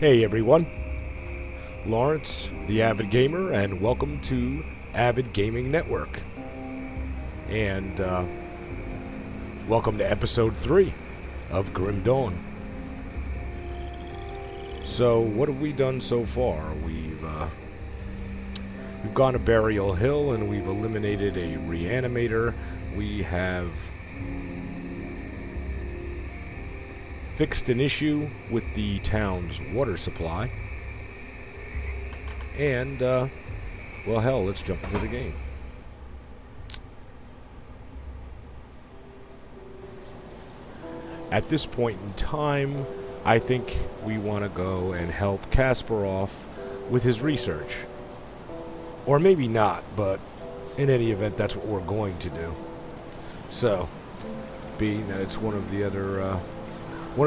Hey everyone, Lawrence, the Avid Gamer, and welcome to Avid Gaming Network. And welcome to episode 3 of Grim Dawn. So, what have we done so far? We've gone to Burial Hill and we've eliminated a reanimator. We have fixed an issue with the town's water supply. And, well, hell, let's jump into the game. At this point in time, I think we want to go and help Kasparov with his research. Or maybe not, but in any event, that's what we're going to do. So, being that it's one of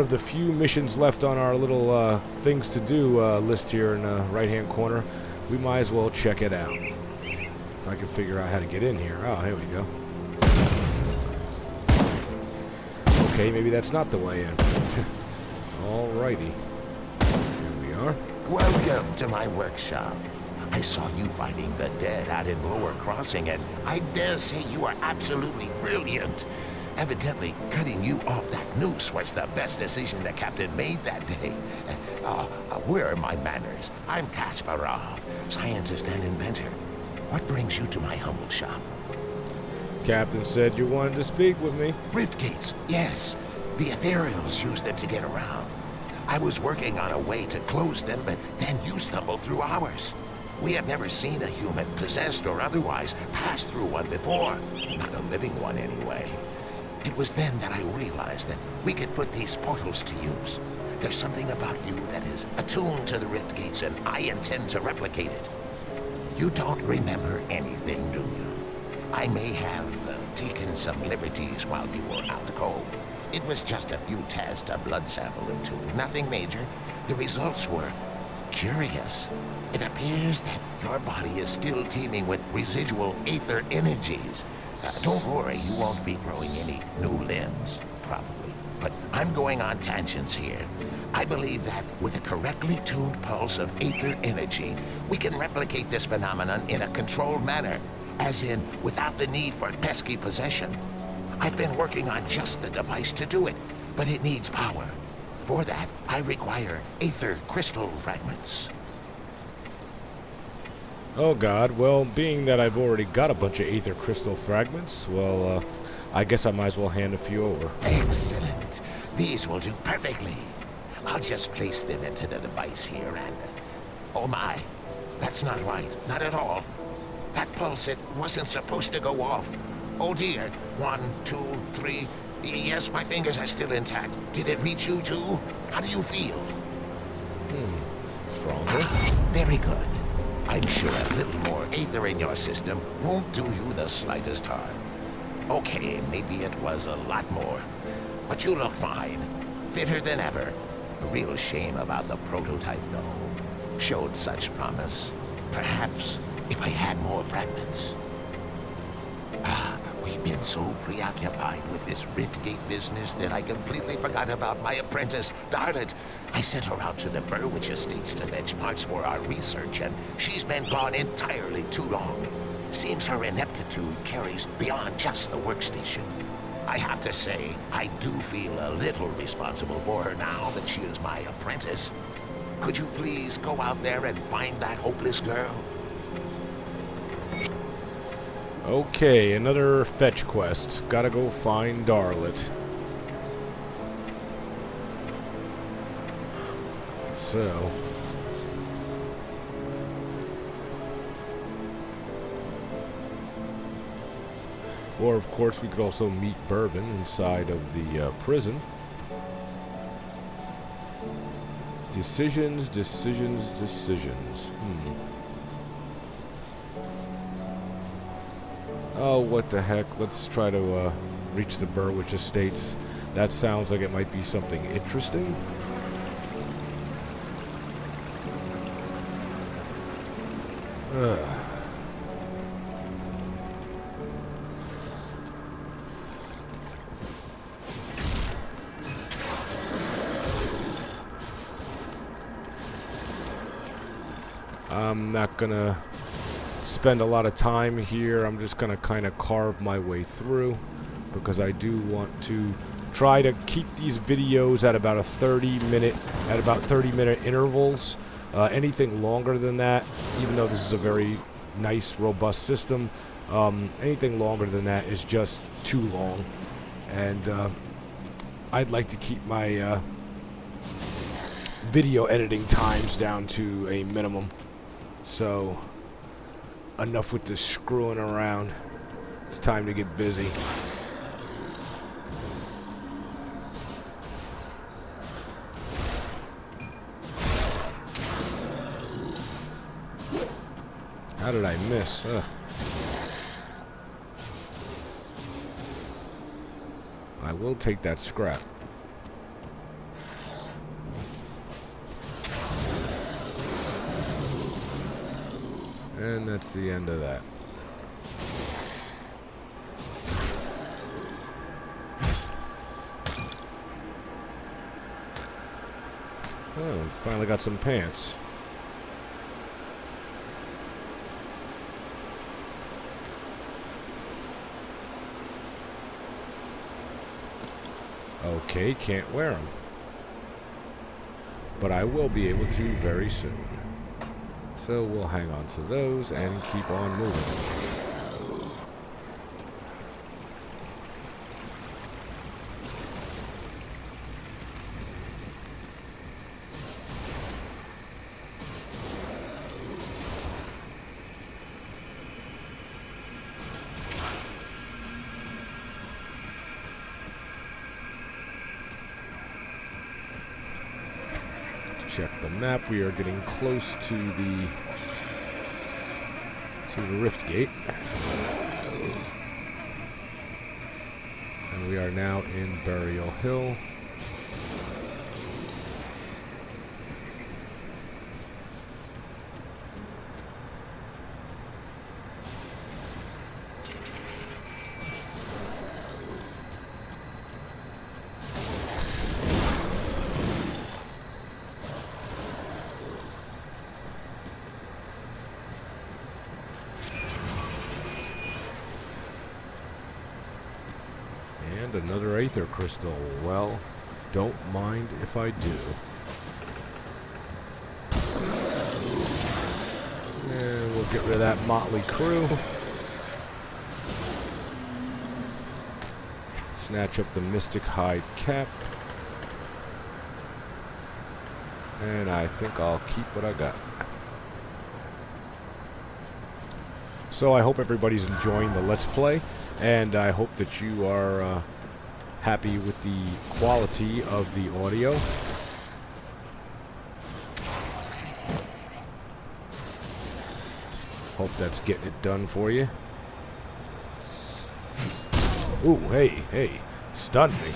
the few missions left on our little things to do list here in the right-hand corner, we might as well check it out. If I can figure out how to get in here. Oh, here we go. Okay, maybe that's not the way in. Alrighty. Here we are. Welcome to my workshop. I saw you fighting the dead out in Lower Crossing, and I dare say you are absolutely brilliant. Evidently, cutting you off that noose was the best decision the captain made that day. Where are my manners? I'm Kasparov, scientist and inventor. What brings you to my humble shop? Captain said you wanted to speak with me. Rift gates, yes. The ethereals use them to get around. I was working on a way to close them, but then you stumbled through ours. We have never seen a human, possessed or otherwise, pass through one before. Not a living one, anyway. It was then that I realized that we could put these portals to use. There's something about you that is attuned to the Rift Gates, and I intend to replicate it. You don't remember anything, do you? I may have taken some liberties while you were out cold. It was just a few tests, a blood sample or two, nothing major. The results were curious. It appears that your body is still teeming with residual aether energies. Don't worry, you won't be growing any new limbs, probably. But I'm going on tangents here. I believe that with a correctly tuned pulse of aether energy, we can replicate this phenomenon in a controlled manner, as in without the need for pesky possession. I've been working on just the device to do it, but it needs power. For that, I require aether crystal fragments. Oh god, well, being that I've already got a bunch of aether crystal fragments, well, I guess I might as well hand a few over. Excellent. These will do perfectly. I'll just place them into the device here and... Oh my, that's not right. Not at all. That pulse, it wasn't supposed to go off. Oh dear. 1, 2, 3... Yes, my fingers are still intact. Did it reach you too? How do you feel? Stronger. Very good. I'm sure a little more aether in your system won't do you the slightest harm. Okay, maybe it was a lot more. But you look fine. Fitter than ever. A real shame about the prototype, though. Showed such promise. Perhaps if I had more fragments. We've been so preoccupied with this Rift Gate business that I completely forgot about my apprentice, Darlet. I sent her out to the Burrwitch estates to fetch parts for our research, and she's been gone entirely too long. Seems her ineptitude carries beyond just the workstation. I have to say, I do feel a little responsible for her now that she is my apprentice. Could you please go out there and find that hopeless girl? Okay, another fetch quest. Gotta go find Darlet. So... Or, of course, we could also meet Bourbon inside of the prison. Decisions, decisions, decisions. Oh, what the heck. Let's try to reach the Burrwitch estates. That sounds like it might be something interesting. I'm not gonna spend a lot of time here. I'm just gonna kind of carve my way through, because I do want to try to keep these videos at about 30 minute intervals. Anything longer than that, even though this is a very nice, robust system, anything longer than that is just too long. And I'd like to keep my video editing times down to a minimum. So, enough with this screwing around. It's time to get busy. How did I miss? Ugh. I will take that scrap. And that's the end of that. Oh, finally got some pants. Okay, can't wear them. But I will be able to very soon. So we'll hang on to those and keep on moving. Check the map. We are getting close to the rift gate, and we are now in Burial Hill. And another Aether Crystal. Well, don't mind if I do. And we'll get rid of that motley crew. Snatch up the Mystic Hide cap. And I think I'll keep what I got. So I hope everybody's enjoying the Let's Play. And I hope that you are happy with the quality of the audio. Hope that's getting it done for you. Ooh, hey, stunned me.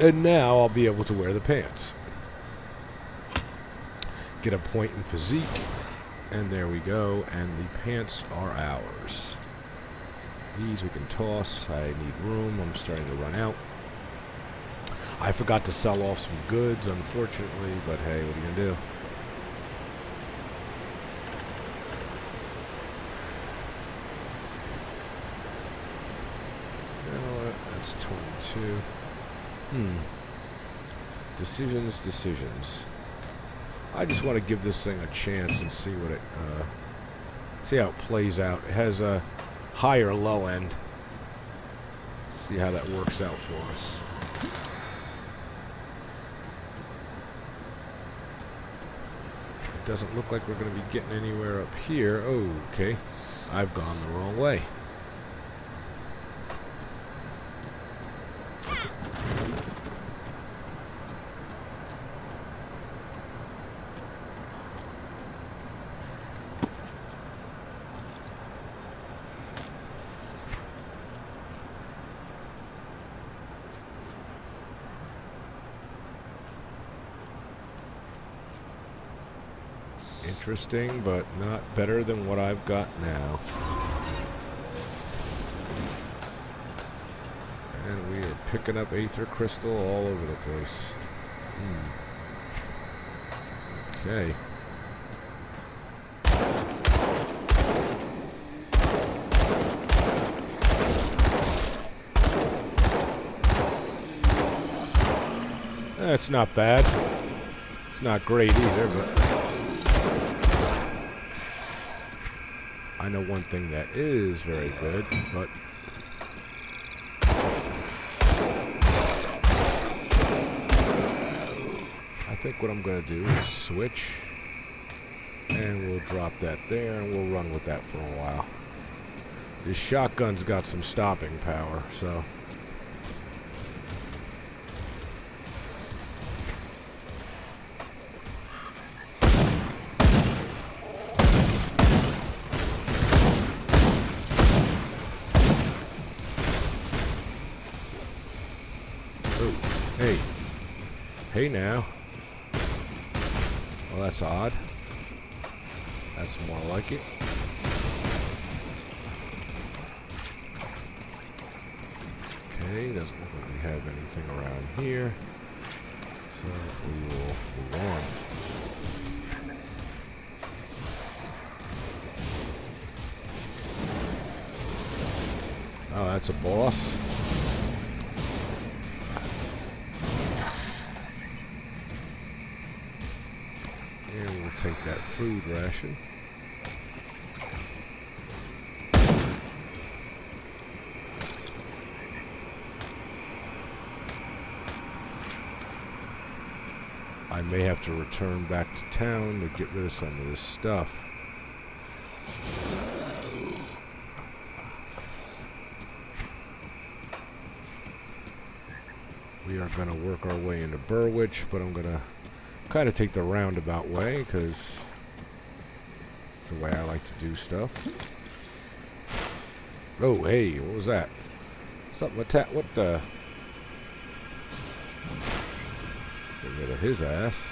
And now I'll be able to wear the pants. Get a point in physique. And there we go. And the pants are ours. These we can toss. I need room. I'm starting to run out. I forgot to sell off some goods, unfortunately. But hey, what are you going to do? You know what? That's 22. Decisions. I just want to give this thing a chance and see what it, see how it plays out. It has a higher low end. See how that works out for us. It doesn't look like we're going to be getting anywhere up here. Oh, okay. I've gone the wrong way. Interesting, but not better than what I've got now. And we are picking up Aether Crystal all over the place. Okay. That's not bad. It's not great either, but I know one thing that is very good, but I think what I'm going to do is switch, and we'll drop that there, and we'll run with that for a while. This shotgun's got some stopping power, so... Hey. Hey now. Well, that's odd. That's more like it. Okay, doesn't look like we have anything around here. So we will move on. Oh, that's a boss. And we'll take that food ration. I may have to return back to town to get rid of some of this stuff. We are going to work our way into Burrwitch, but I'm going to kind of take the roundabout way because it's the way I like to do stuff. Oh, hey, what was that? Something attack? What the? Get rid of his ass.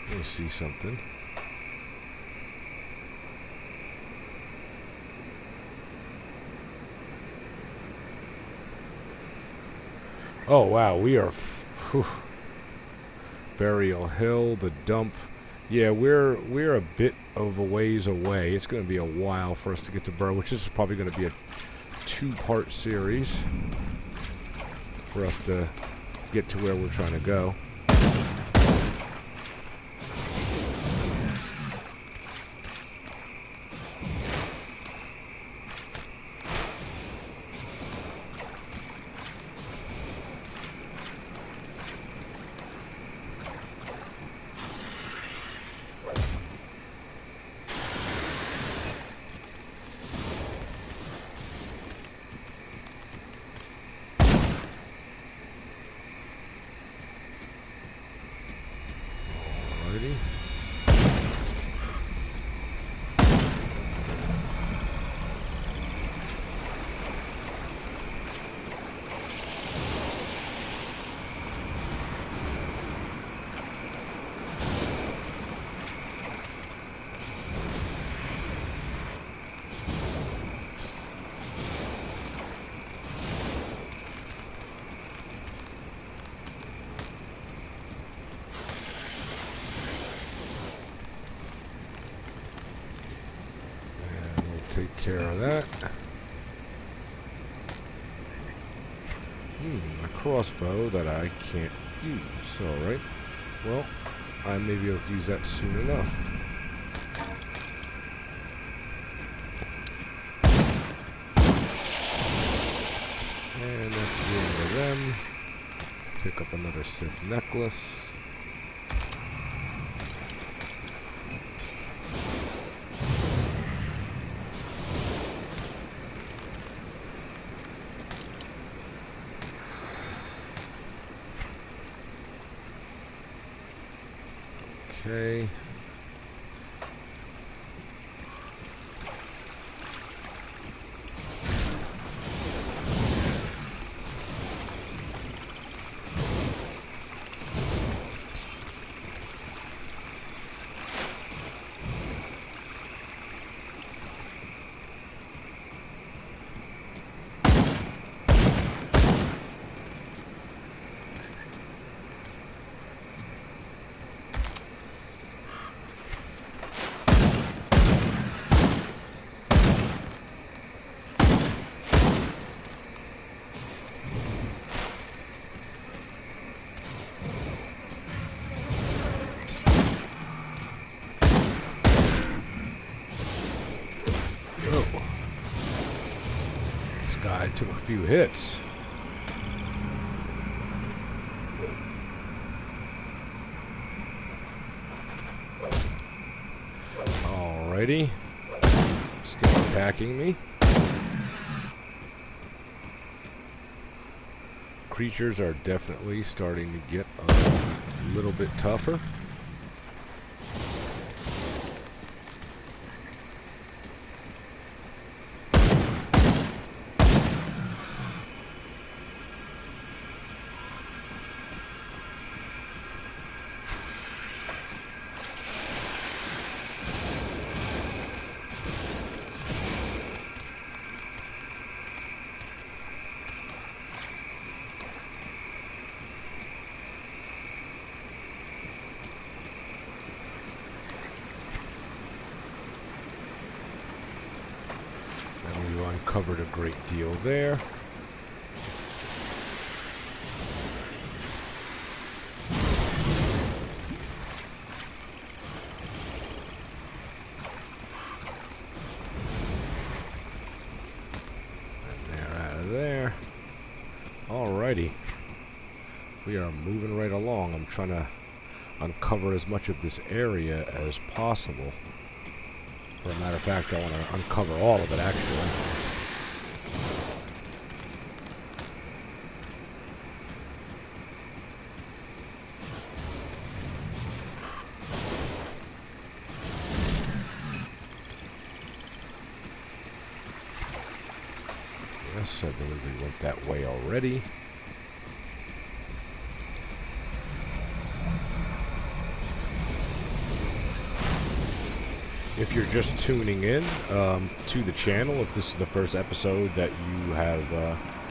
Let me see something. Oh wow, we are Burial Hill, the dump. Yeah, we're a bit of a ways away. It's going to be a while for us to get to Burrwitch. This is probably going to be a 2-part series for us to get to where we're trying to go. Alrighty. Take care of that. A crossbow that I can't use. Alright. Well, I may be able to use that soon enough. And that's the end of them. Pick up another Sith necklace. Okay. took a few hits. Alrighty. Still attacking me. Creatures are definitely starting to get a little bit tougher. And we uncovered a great deal there. There. Alrighty. We are moving right along. I'm trying to uncover as much of this area as possible. For a matter of fact, I want to uncover all of it, actually. Yes, I believe we went that way already. If you're just tuning in to the channel, if this is the first episode that you have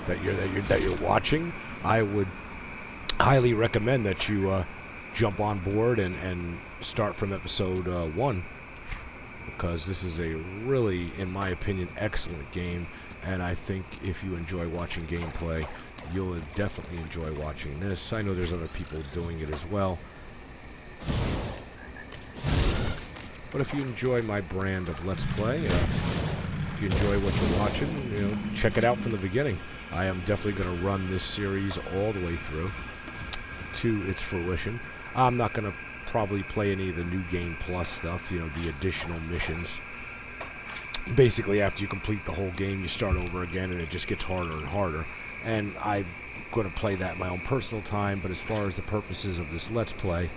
that you're watching, I would highly recommend that you jump on board and start from episode 1, because this is a really, in my opinion, excellent game. And I think if you enjoy watching gameplay, you'll definitely enjoy watching this. I know there's other people doing it as well. But if you enjoy my brand of Let's Play, if you enjoy what you're watching, check it out from the beginning. I am definitely going to run this series all the way through to its fruition. I'm not going to probably play any of the new Game Plus stuff, the additional missions. Basically, after you complete the whole game, you start over again, and it just gets harder and harder. And I'm going to play that in my own personal time, but as far as the purposes of this Let's Play,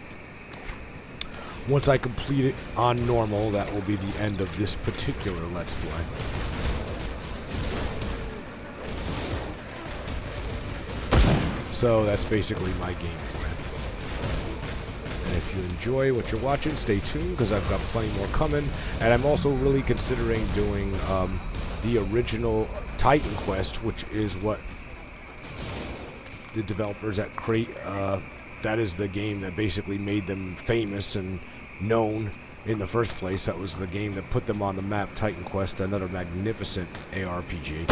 once I complete it on normal, that will be the end of this particular Let's Play. So that's basically my game plan. And if you enjoy what you're watching, stay tuned, because I've got plenty more coming. And I'm also really considering doing the original Titan Quest, which is what the developers at Crate, that is the game that basically made them famous and known in the first place. That was the game that put them on the map. Titan Quest, another magnificent ARPG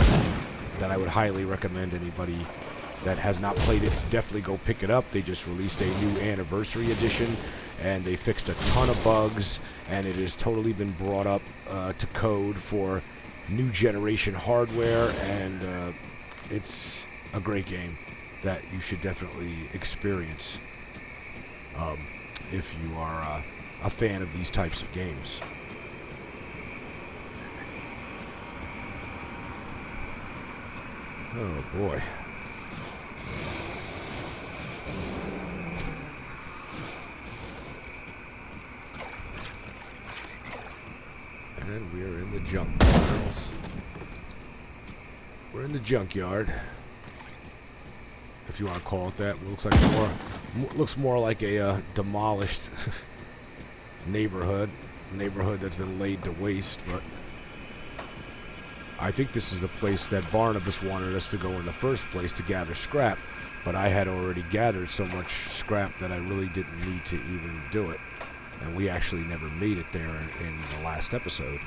that I would highly recommend anybody that has not played it to definitely go pick it up. They just released a new anniversary edition, and they fixed a ton of bugs, and it has totally been brought up to code for new generation hardware, and it's a great game that you should definitely experience if you are a fan of these types of games. Oh boy. And we're in the junk piles. We're in the junkyard, if you want to call it that. It looks more like a demolished neighborhood that's been laid to waste. But I think this is the place that Barnabas wanted us to go in the first place to gather scrap. But I had already gathered so much scrap that I really didn't need to even do it. And we actually never made it there in the last episode.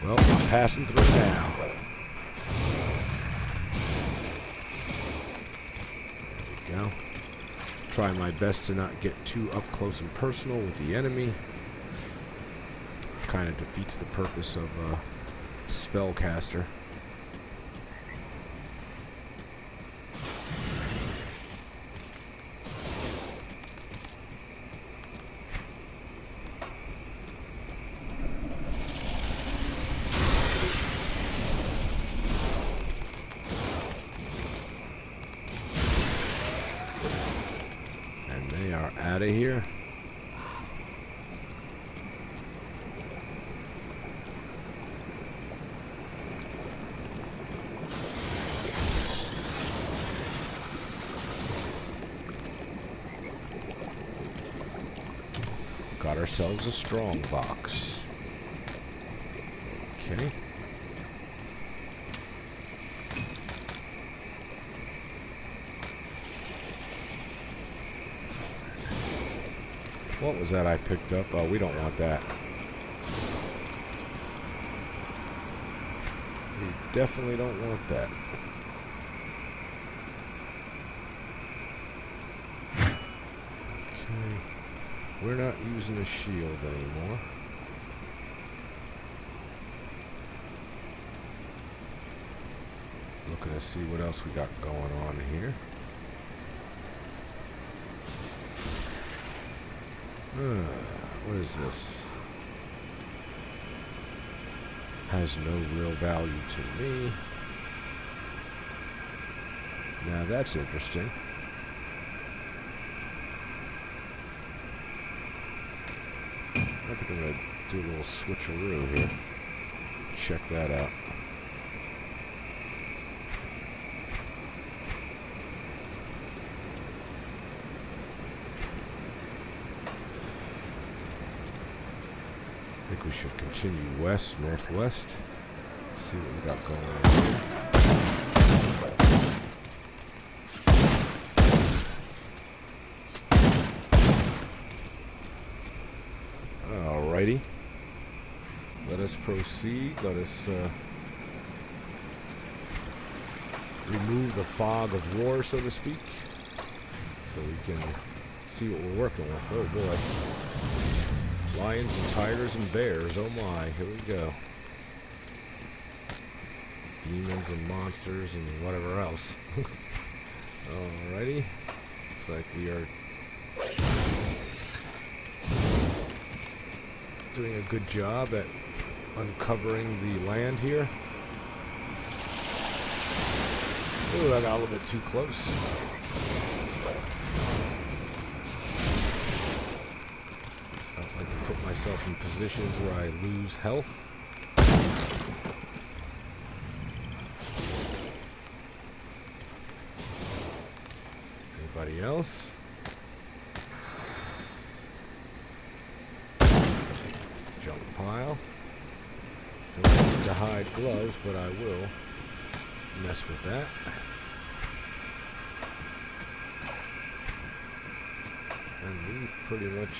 Well, I'm passing through now. There we go. Try my best to not get too up close and personal with the enemy. Kind of defeats the purpose of a spellcaster. out of here. Got ourselves a strong box. Okay. What was that I picked up? Oh, we don't want that. We definitely don't want that. Okay. We're not using a shield anymore. Looking to see what else we got going on here. What is this? Has no real value to me. Now that's interesting. I think I'm going to do a little switcheroo here. Check that out. I think we should continue west, northwest. See what we got going on here. Alrighty. Let us proceed. Let us remove the fog of war, so to speak, so we can see what we're working with. Oh boy. Lions and tigers and bears. Oh my. Here we go. Demons and monsters and whatever else. Alrighty. Looks like we are doing a good job at uncovering the land here. Ooh, I got a little bit too close. I don't like to put myself in positions where I lose health. Anybody else? Jump pile. Don't need to hide gloves, but I will mess with that. And we've pretty much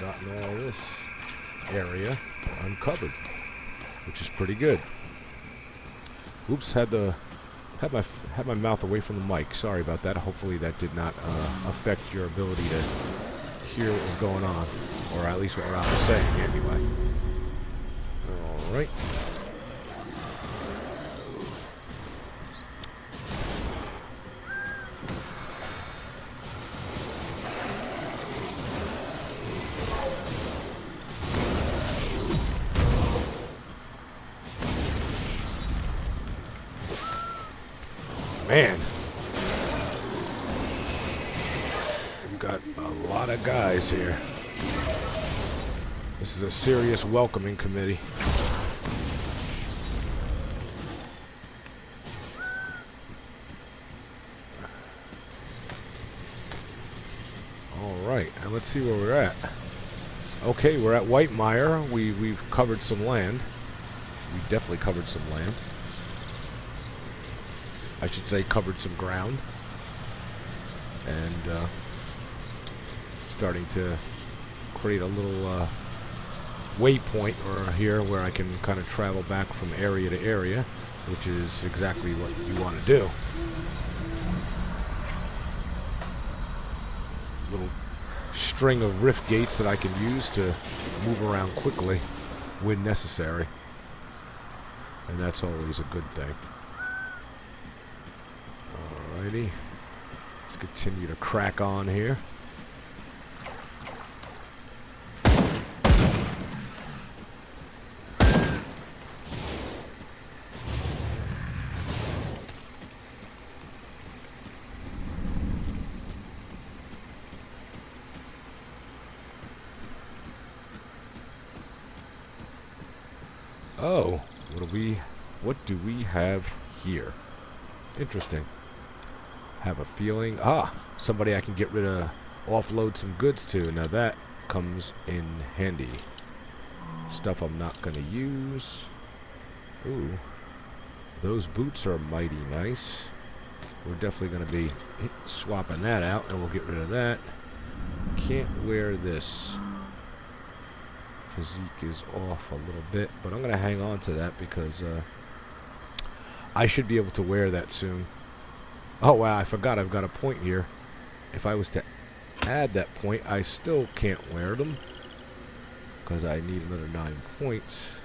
gotten all this area uncovered, which is pretty good. Oops, had my mouth away from the mic. Sorry about that. Hopefully that did not affect your ability to hear what was going on, or at least what I was saying anyway. All right. Man, we've got a lot of guys here. This is a serious welcoming committee. All right, and let's see where we're at. Okay, we're at Whitemire. We've covered some land. We've definitely covered some land. I should say covered some ground. And starting to create a little waypoint or here where I can kind of travel back from area to area, which is exactly what you want to do. Little string of rift gates that I can use to move around quickly when necessary. And that's always a good thing. Alrighty. Let's continue to crack on here. Oh, what do we have here? Interesting. Have a feeling. Ah, somebody I can get rid of, offload some goods to. Now that comes in handy. Stuff I'm not going to use. Ooh. Those boots are mighty nice. We're definitely going to be swapping that out, and we'll get rid of that. Can't wear this. Physique is off a little bit, but I'm going to hang on to that because I should be able to wear that soon. Oh, wow, I forgot I've got a point here. If I was to add that point, I still can't wear them because I need another 9 points.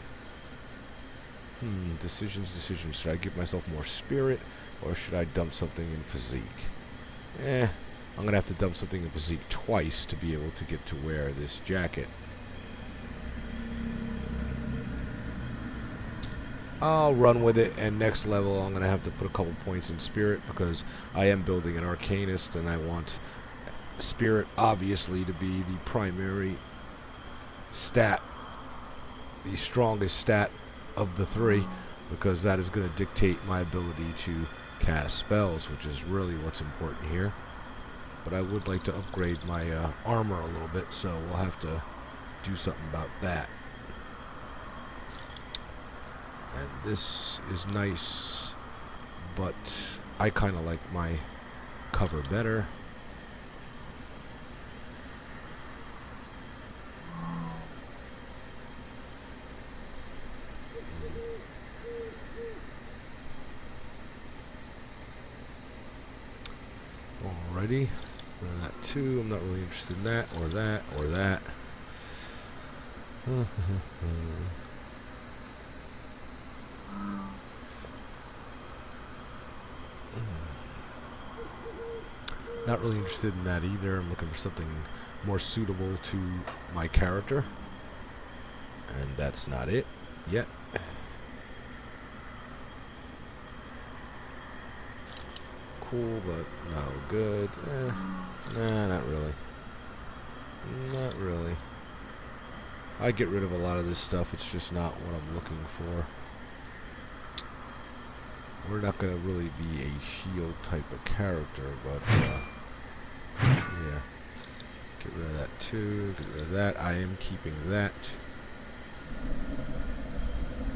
Decisions. Should I give myself more spirit, or should I dump something in physique? I'm going to have to dump something in physique twice to be able to get to wear this jacket. I'll run with it, and next level I'm going to have to put a couple points in spirit because I am building an arcanist, and I want spirit obviously to be the primary stat, the strongest stat of the 3, because that is going to dictate my ability to cast spells, which is really what's important here. But I would like to upgrade my armor a little bit, so we'll have to do something about that. And this is nice, but I kind of like my cover better. Alrighty, that too. I'm not really interested in that, or that, or that. Not really interested in that either. I'm looking for something more suitable to my character. And that's not it yet. Cool, but no good. Nah, not really. Not really. I get rid of a lot of this stuff. It's just not what I'm looking for. We're not going to really be a shield type of character, but yeah. Get rid of that too. Get rid of that. I am keeping that.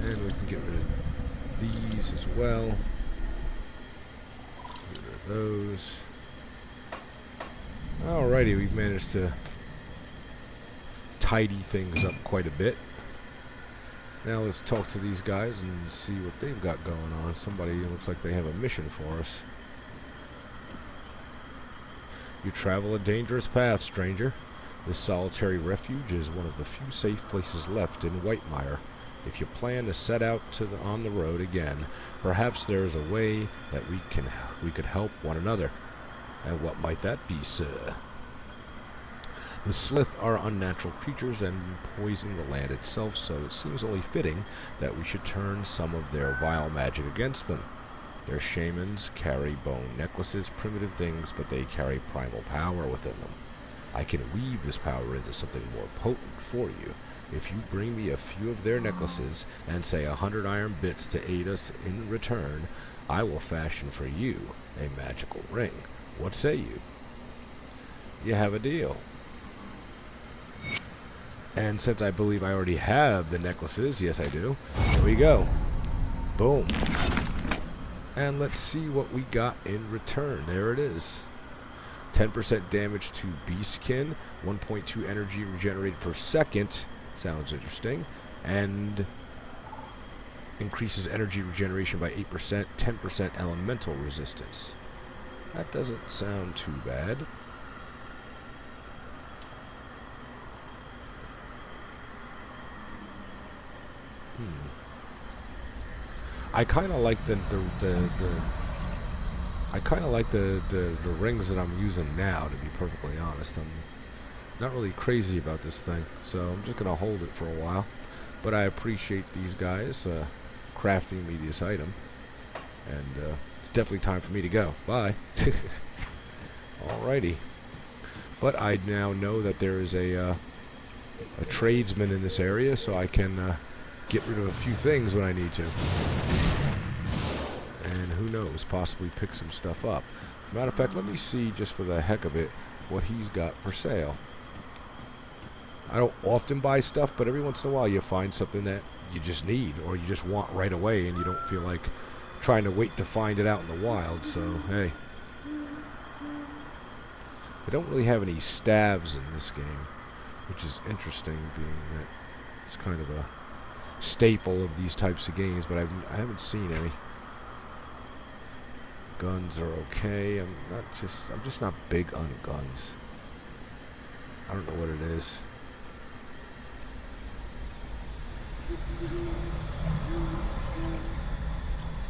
And we can get rid of these as well. Get rid of those. Alrighty, we've managed to tidy things up quite a bit. Now let's talk to these guys and see what they've got going on. Somebody looks like they have a mission for us. You travel a dangerous path, stranger. This solitary refuge is one of the few safe places left in Whitemire. If you plan to set out on the road again, perhaps there is a way that we could help one another. And what might that be, sir? The Slith are unnatural creatures and poison the land itself, so it seems only fitting that we should turn some of their vile magic against them. Their shamans carry bone necklaces, primitive things, but they carry primal power within them. I can weave this power into something more potent for you. If you bring me a few of their necklaces and say 100 iron bits to aid us in return, I will fashion for you a magical ring. What say you? You have a deal. And since I believe I already have the necklaces, yes I do, here we go. Boom. And let's see what we got in return. There it is. 10% damage to Beastkin, 1.2 energy regenerated per second. Sounds interesting. And increases energy regeneration by 8%, 10% elemental resistance. That doesn't sound too bad. I kind of like the rings that I'm using now, to be perfectly honest. I'm not really crazy about this thing, so I'm just gonna hold it for a while. But I appreciate these guys crafting me this item, and it's definitely time for me to go. Bye. Alrighty. But I now know that there is a tradesman in this area, so I can get rid of a few things when I need to. And who knows, possibly pick some stuff up. Matter of fact, let me see, just for the heck of it, what he's got for sale. I don't often buy stuff, but every once in a while you find something that you just need or you just want right away and you don't feel like trying to wait to find it out in the wild. So, hey. I don't really have any staves in this game, which is interesting, being that it's kind of a staple of these types of games, but I haven't seen any. Guns are okay. I'm just not big on guns. I don't know what it is.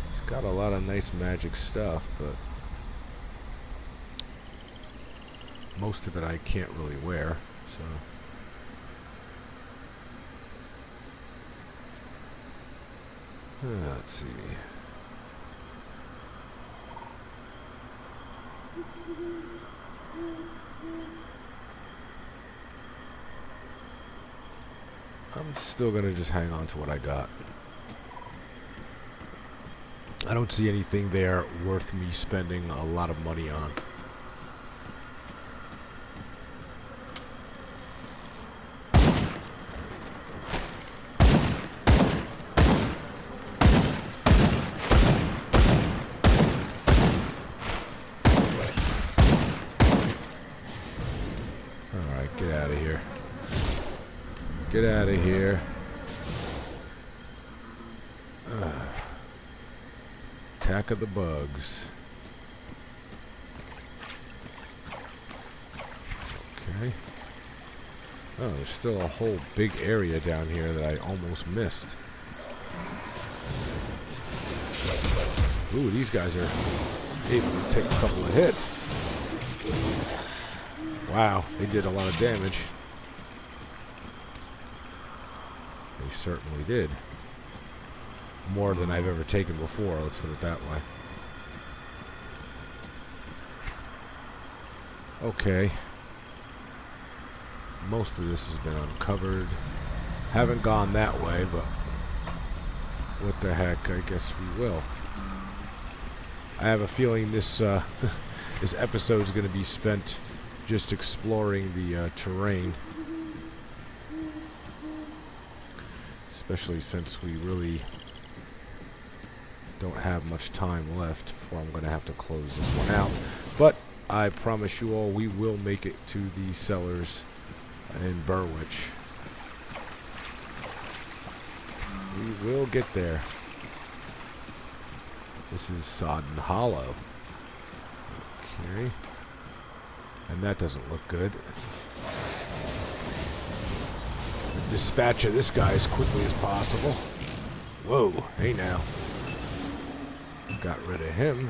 It's got a lot of nice magic stuff, but most of it I can't really wear, so. Let's see. I'm still gonna just hang on to what I got. I don't see anything there worth me spending a lot of money on. Alright, get out of here. Get out of here. Attack of the bugs. Okay. Oh, there's still a whole big area down here that I almost missed. Ooh, these guys are able to take a couple of hits. Wow, they did a lot of damage. They certainly did. More than I've ever taken before, let's put it that way. Okay. Most of this has been uncovered. Haven't gone that way, but what the heck, I guess we will. I have a feeling this this episode is going to be spent just exploring the terrain. Especially since we really don't have much time left before I'm going to have to close this one out. But I promise you all, we will make it to the cellars in Burrwitch. We will get there. This is Sodden Hollow. Okay. And that doesn't look good. Dispatch of this guy as quickly as possible. Whoa, hey now. Got rid of him.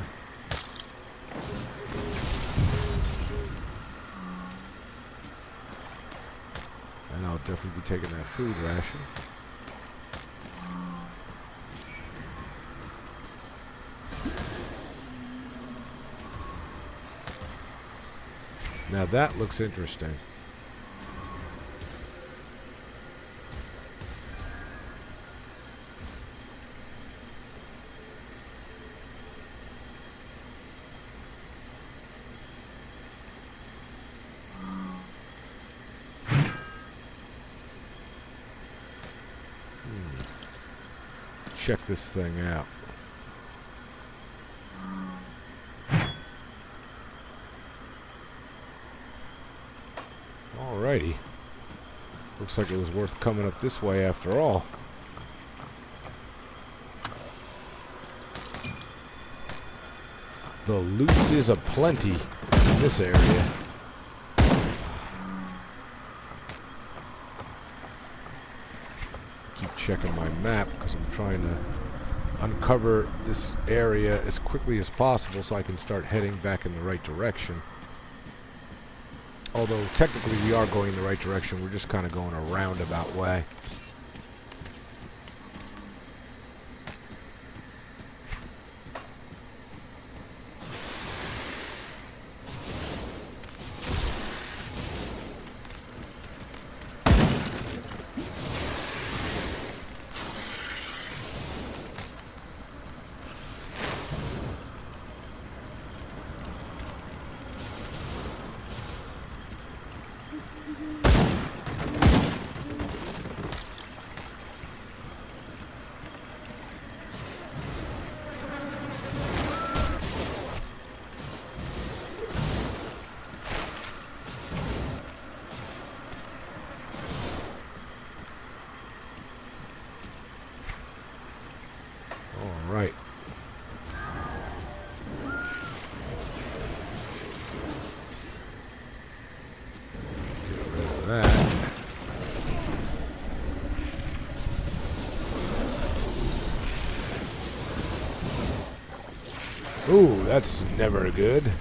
And I'll definitely be taking that food ration. Now that looks interesting. Check this thing out. Alrighty. Looks like it was worth coming up this way after all. The loot is aplenty in this area. Keep checking my map because I'm trying to uncover this area as quickly as possible so I can start heading back in the right direction. Although technically we are going in the right direction, we're just kind of going a roundabout way. Ooh, that's never good.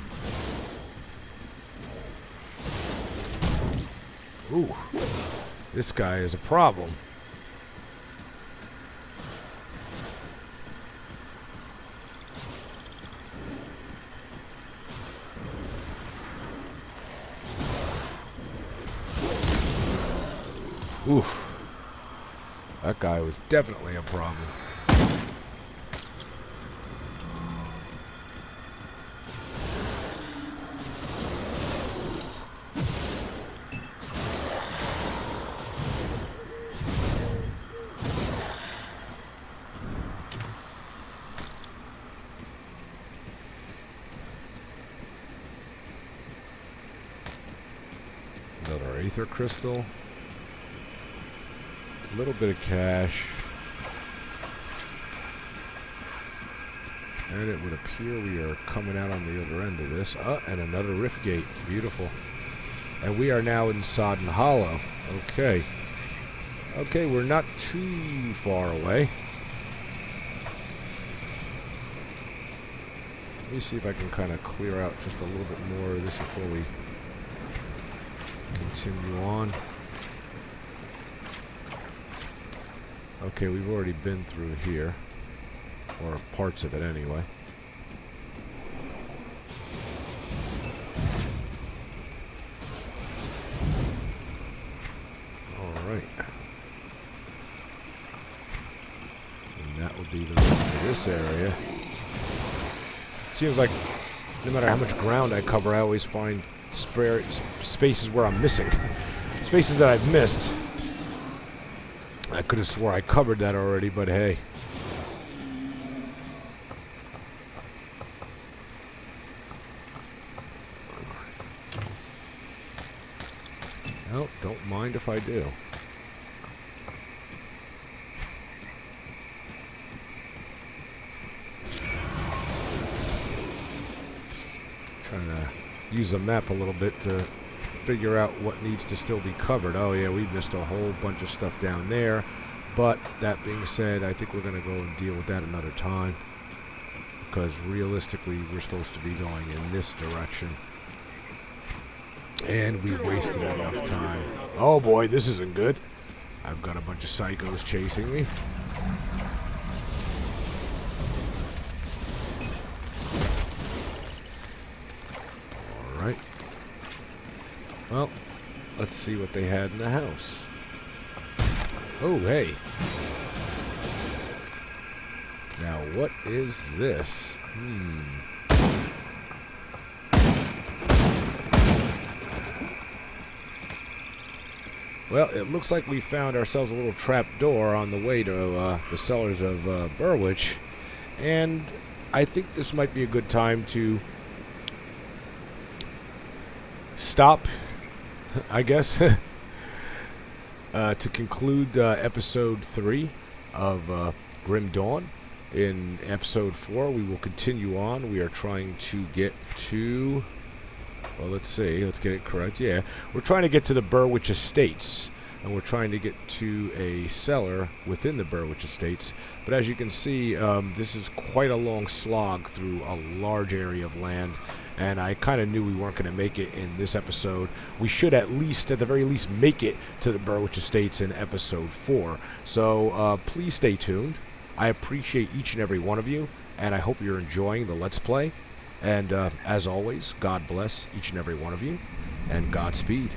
Ooh, this guy is a problem. Oof. That guy was definitely a problem. Another aether crystal. A little bit of cash. And it would appear we are coming out on the other end of this. And another rift gate. Beautiful. And we are now in Sodden Hollow. Okay. Okay, we're not too far away. Let me see if I can kind of clear out just a little bit more of this before we continue on. Okay, we've already been through here. Or parts of it anyway. Alright. And that would be the rest of this area. Seems like no matter how much ground I cover, I always find spaces where I'm missing. Spaces that I've missed. I could have swore I covered that already, but hey. Well, don't mind if I do. Trying to use the map a little bit to figure out what needs to still be covered. Oh yeah, we missed a whole bunch of stuff down there. But that being said, I think we're going to go and deal with that another time. Because realistically, we're supposed to be going in this direction. And we wasted enough time. Oh boy, this isn't good. I've got a bunch of psychos chasing me. Alright. Well, let's see what they had in the house. Oh, hey. Now, what is this? Well, it looks like we found ourselves a little trap door on the way to the cellars of Burrwitch. And I think this might be a good time to stop, I guess, to conclude episode 3 of Grim Dawn. In episode 4, we will continue on. We are trying to get to... Well, let's see. Let's get it correct. Yeah, we're trying to get to the Burrwitch Estates, and we're trying to get to a cellar within the Burrwitch Estates. But as you can see, this is quite a long slog through a large area of land, and I kind of knew we weren't going to make it in this episode. We should at the very least, make it to the Burrwitch Estates in episode 4. So please stay tuned. I appreciate each and every one of you, and I hope you're enjoying the Let's Play. And as always, God bless each and every one of you, and Godspeed.